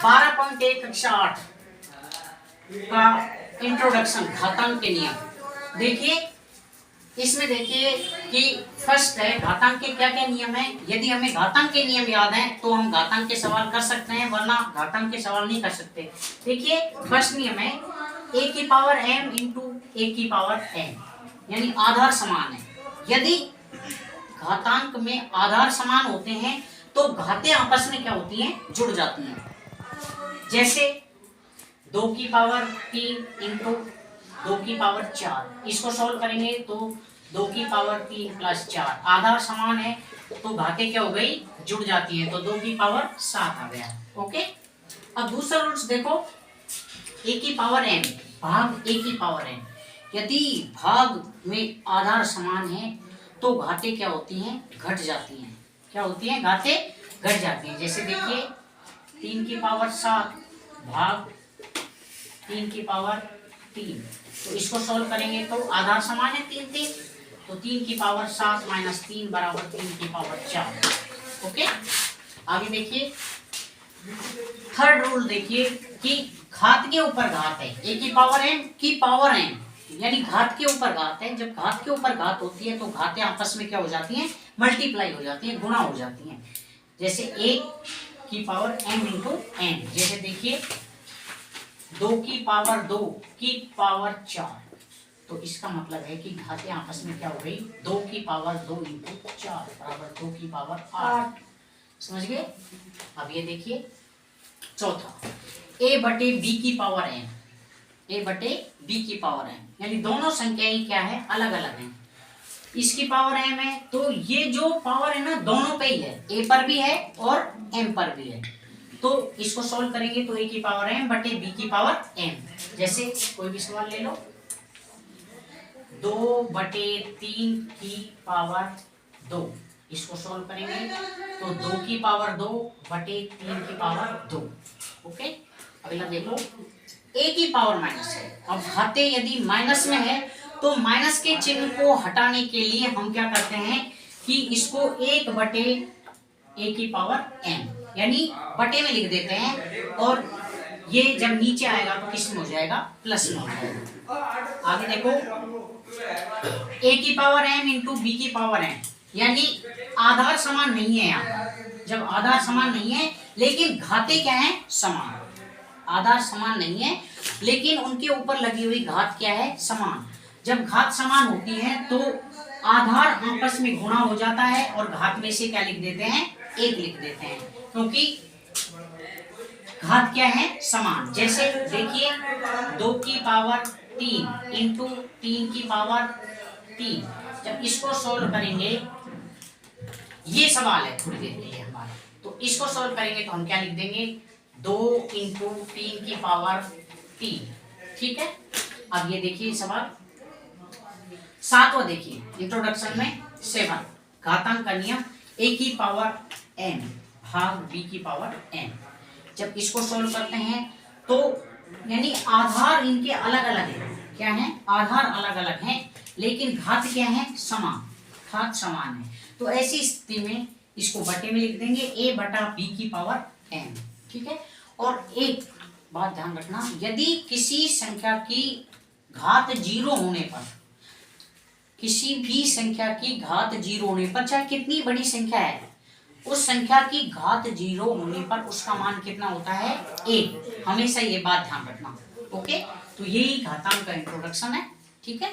12.1 कक्षा 8 का इंट्रोडक्शन घातांक के नियम। देखिए इसमें देखिए कि फर्स्ट है घातांक के क्या क्या नियम है। यदि हमें घातांक के नियम याद हैं तो हम घातांक के सवाल कर सकते हैं, वरना घातांक के सवाल नहीं कर सकते। देखिए फर्स्ट नियम है a की पावर m इंटू a की पावर n, यानी आधार समान है। यदि घातांक में आधार समान होते हैं तो घातें आपस में क्या होती हैं, जुड़ जाती हैं। जैसे 2 की पावर 3 इंटू 2 की पावर 4, इसको सॉल्व करेंगे तो 2 की पावर 3 प्लस 4, आधार समान है तो घातें क्या हो गई, जुड़ जाती हैं, तो 2 की पावर 7 आ गया। ओके, अब दूसरा रूल्स देखो, a की पावर n भाग a की पावर n। यदि भाग में आधार समान है तो घातें क्या होती हैं, घट जाती हैं। क्या होती हैं, घातें घट जाती हैं। जैसे देखिए 3 की पावर 7 भाग 3 की पावर 3, तो इसको सॉल्व करेंगे तो आधार समान है 3 3, तो 3 की पावर 7 माइनस 3 बराबर 3 की पावर 4। ओके, आगे देखिए थर्ड रूल देखिए कि घात के ऊपर घात है, a की पावर n की पावर n, यानी घात के ऊपर घात है। जब घात के ऊपर घात होती है तो घातें आपस में क्या हो जाती हैं, मल्टीप्लाई हो जाती हैं, गुणा हो जाती हैं। जैसे a की पावर m इंटू n, जैसे देखिए 2 की पावर 2 की पावर 4, तो इसका मतलब है कि घातें आपस में क्या हो गई, 2 की पावर 2 इंटू 4 बराबर 2 की पावर 8। समझ गए। अब ये देखिए चौथा, a बटे b की पावर n, a बटे b की पावर n, यानी दोनों संख्याएं क्या है, अलग अलग हैं। इसकी पावर m है तो ये जो पावर है ना दोनों पे ही है, a पर भी है और m पर भी है, तो इसको सॉल्व करेंगे तो a की पावर m बटे b की पावर m। जैसे कोई भी सवाल ले लो, 2 बटे 3 की पावर 2, इसको सॉल्व करेंगे तो 2 की पावर 2 बटे 3 की पावर 2। ओके, अगला देखो a की पावर माइनस है। अब घातें यदि माइनस में है तो माइनस के चिन्ह को हटाने के लिए हम क्या करते हैं कि इसको 1 बटे a की पावर m, यानी बटे में लिख देते हैं, और ये जब नीचे आएगा तो किस में हो जाएगा, प्लस में हो जाएगा। आगे देखो a की पावर m इंटू b की पावर n, यानी आधार समान नहीं है। यहाँ जब आधार समान नहीं है लेकिन घातें क्या है, समान। आधार समान नहीं है लेकिन उनके ऊपर लगी हुई घात क्या है, समान। जब घात समान होती है तो आधार आपस में गुणा हो जाता है और घात में से क्या लिख देते हैं, 1 लिख देते हैं, क्योंकि घात क्या है, समान। जैसे देखिए 2 की पावर 3 इंटू 3 की पावर 3, जब इसको सॉल्व करेंगे, ये सवाल है थोड़ी देर के लिए हमारा, तो इसको सॉल्व करेंगे तो हम क्या लिख देंगे, 2 इंटू 3 की पावर 3। ठीक है, अब ये देखिए सवाल 7वां देखिए इंट्रोडक्शन में 7 घातांक का नियम, a की पावर n भाग b की पावर n। जब इसको सॉल्व करते हैं तो यानी आधार इनके अलग अलग है। क्या है, आधार अलग अलग हैं लेकिन घात क्या है, समान। घात समान है तो ऐसी स्थिति में इसको बटे में लिख देंगे, a बटा b की पावर n। ठीक है, और एक बात ध्यान रखना, यदि किसी संख्या की घात 0 होने पर, किसी भी संख्या की घात 0 होने पर, चाहे कितनी बड़ी संख्या है, उस संख्या की घात 0 होने पर उसका मान कितना होता है, 1। हमेशा ये बात ध्यान रखना। ओके, तो यही घातांक का इंट्रोडक्शन है। ठीक है।